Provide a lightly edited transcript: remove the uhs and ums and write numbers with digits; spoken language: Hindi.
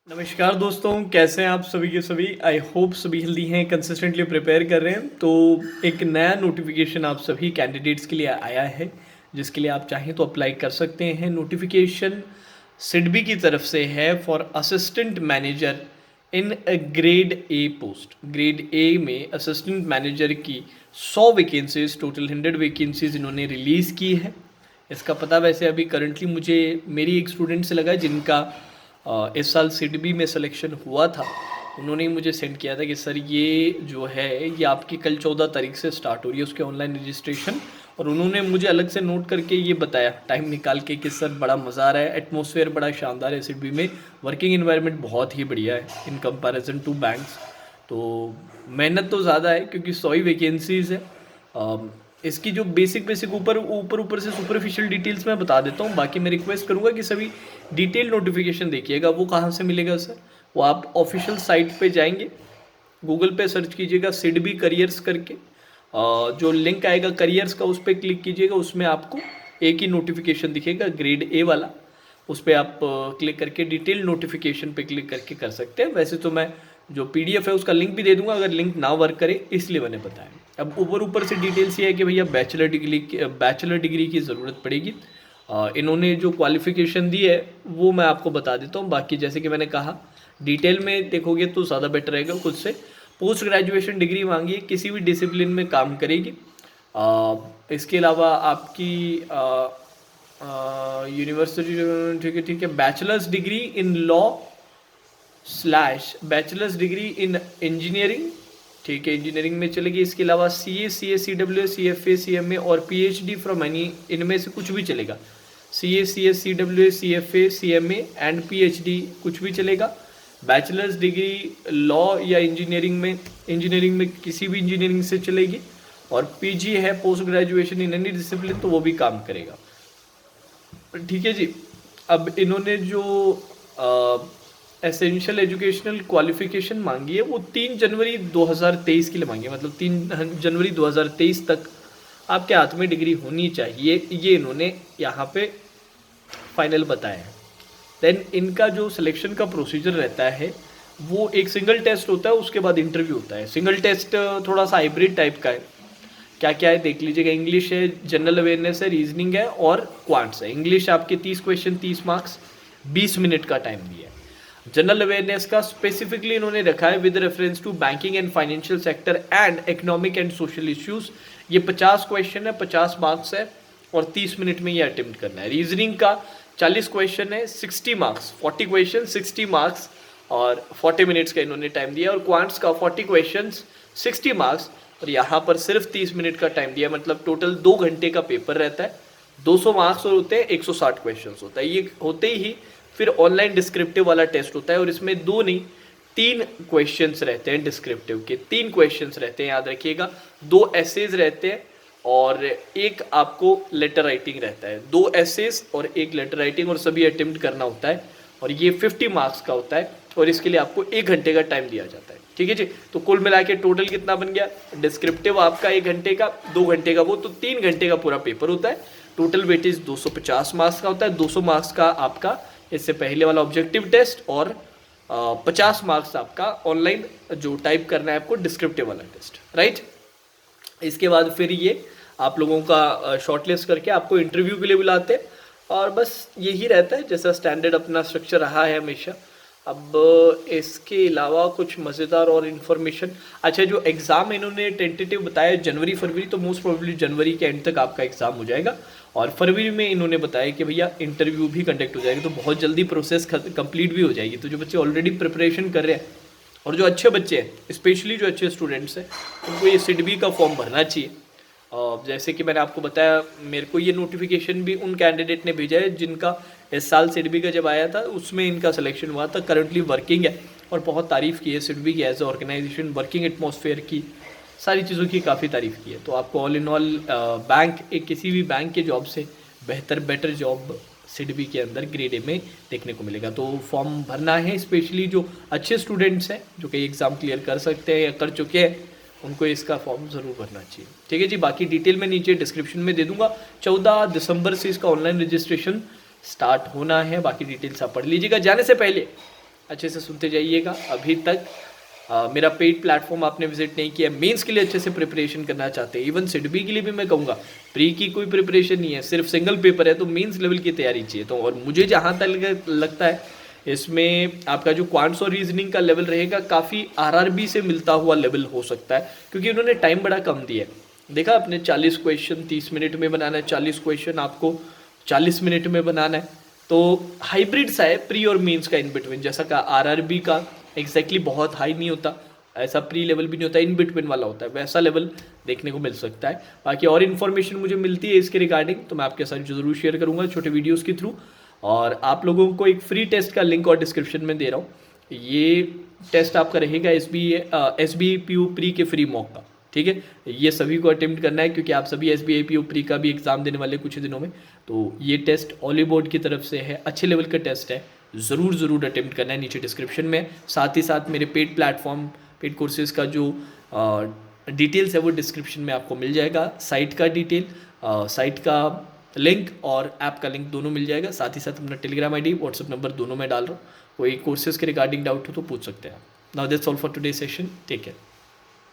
नमस्कार दोस्तों, कैसे हैं आप सभी के सभी। आई होप सभी हेल्दी हैं, कंसिस्टेंटली प्रिपेयर कर रहे हैं। तो एक नया नोटिफिकेशन आप सभी कैंडिडेट्स के लिए आया है, जिसके लिए आप चाहें तो अप्लाई कर सकते हैं। नोटिफिकेशन सिडबी की तरफ से है for assistant manager in grade A post. Grade A में असिस्टेंट मैनेजर की 100 वैकेंसीज, टोटल 100 वैकेंसीज इन्होंने रिलीज़ की है। इसका पता वैसे अभी करंटली मुझे मेरी एक स्टूडेंट से लगा जिनका इस साल सिडबी में सिलेक्शन हुआ था। उन्होंने मुझे सेंड किया था कि सर ये जो है ये आपकी कल 14 तारीख से स्टार्ट हो रही है उसके ऑनलाइन रजिस्ट्रेशन। और उन्होंने मुझे अलग से नोट करके ये बताया टाइम निकाल के कि सर बड़ा मज़ा आ रहा है, एटमॉस्फेयर बड़ा शानदार है सिडबी में, वर्किंग इन्वायरमेंट बहुत ही बढ़िया है इन कंपैरिजन टू बैंक्स। तो मेहनत तो ज़्यादा है क्योंकि 100 ही वैकेंसीज़ है। इसकी जो बेसिक बेसिक ऊपर से सुपरफिशियल डिटेल्स मैं बता देता हूँ। बाकी मैं रिक्वेस्ट करूँगा कि सभी डिटेल नोटिफिकेशन देखिएगा। वो कहाँ से मिलेगा सर? वो आप ऑफिशियल साइट पे जाएंगे, गूगल पे सर्च कीजिएगा सिडबी करियर्स करके, जो लिंक आएगा करियर्स का उस पर क्लिक कीजिएगा। उसमें आपको एक ही नोटिफिकेशन दिखेगा ग्रेड ए वाला, उस पर आप क्लिक करके डिटेल नोटिफिकेशन पे क्लिक करके कर सकते हैं। वैसे तो मैं जो पीडीएफ है उसका लिंक भी दे दूंगा, अगर लिंक ना वर्क करे इसलिए मैंने बताया। अब ऊपर से डिटेल्स ये है कि भैया बैचलर डिग्री की ज़रूरत पड़ेगी। इन्होंने जो क्वालिफ़िकेशन दी है वो मैं आपको बता देता हूँ। बाकी जैसे कि मैंने कहा डिटेल में देखोगे तो ज़्यादा बेटर रहेगा। खुद से पोस्ट ग्रेजुएशन डिग्री मांगी है, किसी भी डिसिप्लिन में काम करेगी। इसके अलावा आपकी यूनिवर्सिटी, ठीक है, bachelors degree in law slash bachelors degree in engineering, ठीक है, इंजीनियरिंग में चलेगी। इसके अलावा CA CA CWA CFA CMA और PhD फ्रॉम एनी, इनमें से कुछ भी चलेगा। CA CA CWA CFA CMA and PhD कुछ भी चलेगा। बैचलर्स डिग्री लॉ या इंजीनियरिंग में किसी भी इंजीनियरिंग से चलेगी। और PG है post graduation in any discipline, तो वो भी काम करेगा। ठीक है जी। अब इन्होंने जो एसेंशियल एजुकेशनल क्वालिफिकेशन मांगी है वो 3 जनवरी 2023 के लिए मांगी है, मतलब 3 जनवरी 2023 तक आपके हाथ में डिग्री होनी चाहिए, ये इन्होंने यहाँ पे फाइनल बताया है। देन इनका जो सिलेक्शन का प्रोसीजर रहता है वो एक सिंगल टेस्ट होता है, उसके बाद इंटरव्यू होता है। सिंगल टेस्ट थोड़ा सा हाइब्रिड टाइप का है। क्या क्या है देख लीजिएगा। इंग्लिश है, जनरल अवेयरनेस है, रीजनिंग है और क्वांट्स है। इंग्लिश आपके 30 क्वेश्चन 30 मार्क्स, 20 मिनट का टाइम दिया है। जनरल अवेयरनेस का स्पेसिफिकली इन्होंने रखा है with reference to banking and financial sector and economic and social issues. ये 50 क्वेश्चन है, 50 मार्क्स है और 30 मिनट में ये अटेम्प्ट करना है। रीजनिंग का 40 क्वेश्चन है, 60 मार्क्स, 40 क्वेश्चन 60 मार्क्स और 40 मिनट्स का इन्होंने टाइम दिया। और क्वांट्स का 40 क्वेश्चन 60 मार्क्स और यहाँ पर सिर्फ 30 मिनट का टाइम दिया, मतलब टोटल 2 घंटे का पेपर रहता है। 200 मार्क्स और होते हैं, 160 क्वेश्चन होता है। ये होते ही फिर ऑनलाइन डिस्क्रिप्टिव वाला टेस्ट होता है और इसमें 2 नहीं 3 क्वेश्चंस रहते हैं डिस्क्रिप्टिव के। 3 क्वेश्चंस रहते हैं, याद रखिएगा। 2 एसेज रहते हैं और एक आपको लेटर राइटिंग रहता है। 2 एसेज और एक लेटर राइटिंग और सभी अटेम्प्ट करना होता है और ये 50 मार्क्स का होता है और इसके लिए आपको 1 घंटे का टाइम दिया जाता है। ठीक है जी। तो कुल मिला के टोटल कितना बन गया? डिस्क्रिप्टिव आपका 1 घंटे का, 2 घंटे का वो, तो 3 घंटे का पूरा पेपर होता है। टोटल वेटेज 250 मार्क्स का होता है। 200 मार्क्स का आपका इससे पहले वाला ऑब्जेक्टिव टेस्ट और 50 मार्क्स आपका ऑनलाइन जो टाइप करना है आपको डिस्क्रिप्टिव वाला टेस्ट, राइट। इसके बाद फिर ये आप लोगों का शॉर्टलिस्ट करके आपको इंटरव्यू के लिए बुलाते हैं और बस यही रहता है जैसा स्टैंडर्ड अपना स्ट्रक्चर रहा है हमेशा। अब इसके अलावा कुछ मज़ेदार और इन्फॉर्मेशन, अच्छा जो एग्ज़ाम इन्होंने टेंटेटिव बताया जनवरी फरवरी, तो मोस्ट प्रोबेबली जनवरी के एंड तक आपका एग्ज़ाम हो जाएगा। और फरवरी में इन्होंने बताया कि भैया इंटरव्यू भी कंडक्ट हो जाएगा, तो बहुत जल्दी प्रोसेस कंप्लीट भी हो जाएगी। तो जो बच्चे ऑलरेडी प्रिपरेशन कर रहे हैं और जो अच्छे बच्चे हैं, स्पेशली जो अच्छे स्टूडेंट्स हैं, उनको ये सिडबी का फॉर्म भरना चाहिए। जैसे कि मैंने आपको बताया, मेरे को ये नोटिफिकेशन भी उन कैंडिडेट ने भेजा है जिनका इस साल सिडबी का जब आया था उसमें इनका सिलेक्शन हुआ था। करंटली वर्किंग है और बहुत तारीफ़ की है सिडबी की as a organisation, working atmosphere की, सारी चीज़ों की काफ़ी तारीफ़ की है। तो आपको ऑल इन ऑल बैंक, एक किसी भी बैंक के जॉब से बेटर जॉब सिडबी के अंदर ग्रेड ए में देखने को मिलेगा। तो फॉर्म भरना है, स्पेशली जो अच्छे स्टूडेंट्स हैं जो कि एग्ज़ाम क्लियर कर सकते हैं या कर चुके हैं, उनको इसका फॉर्म ज़रूर भरना चाहिए। ठीक है जी। बाकी डिटेल में नीचे डिस्क्रिप्शन में दे दूंगा। 14 दिसंबर से इसका ऑनलाइन रजिस्ट्रेशन स्टार्ट होना है। बाकी डिटेल्स आप पढ़ लीजिएगा। जाने से पहले अच्छे से सुनते जाइएगा। अभी तक मेरा पेड प्लेटफॉर्म आपने विजिट नहीं किया, मेंस के लिए अच्छे से प्रिपरेशन करना चाहते हैं, इवन सिडबी के लिए भी मैं कहूँगा प्री की कोई प्रिपरेशन नहीं है, सिर्फ सिंगल पेपर है, तो मेंस लेवल की तैयारी चाहिए। तो और मुझे जहाँ तक लगता है इसमें आपका जो क्वांट्स और रीजनिंग का लेवल रहेगा काफ़ी आरआरबी से मिलता हुआ लेवल हो सकता है, क्योंकि उन्होंने टाइम बड़ा कम दिया है। देखा आपने 40 क्वेश्चन 30 मिनट में बनाना है, 40 क्वेश्चन आपको 40 मिनट में बनाना है। तो हाइब्रिड सा है प्री और मेंस का इन बिटवीन, जैसा का आरआरबी का एग्जैक्टली बहुत हाई नहीं होता, ऐसा प्री लेवल भी नहीं होता, इन बिटवीन वाला होता है, वैसा लेवल देखने को मिल सकता है। बाकी और इन्फॉर्मेशन मुझे मिलती है इसके रिगार्डिंग तो मैं आपके साथ ज़रूर शेयर करूँगा छोटे वीडियोज़ के थ्रू। और आप लोगों को एक फ्री टेस्ट का लिंक और डिस्क्रिप्शन में दे रहा हूँ। ये टेस्ट आपका रहेगा SBI PO प्री के फ्री मॉक का, ठीक है। ये सभी को अटेम्प्ट करना है क्योंकि आप सभी SBI PO प्री का भी एग्ज़ाम देने वाले कुछ दिनों में। तो ये टेस्ट ऑली बोर्ड की तरफ से है, अच्छे लेवल का टेस्ट है, ज़रूर अटेम्प्ट करना है। नीचे डिस्क्रिप्शन में साथ ही साथ मेरे पेड प्लेटफॉर्म पेड कोर्सेज़ का जो डिटेल्स है वो डिस्क्रिप्शन में आपको मिल जाएगा। साइट का डिटेल, साइट का लिंक और ऐप का लिंक दोनों मिल जाएगा। साथ ही साथ अपना टेलीग्राम ID व्हाट्सअप नंबर दोनों में डाल रहा हूँ, कोई कोर्सेज़ के रिगार्डिंग डाउट हो तो पूछ सकते हैं आप। Now that's all for today session, take care.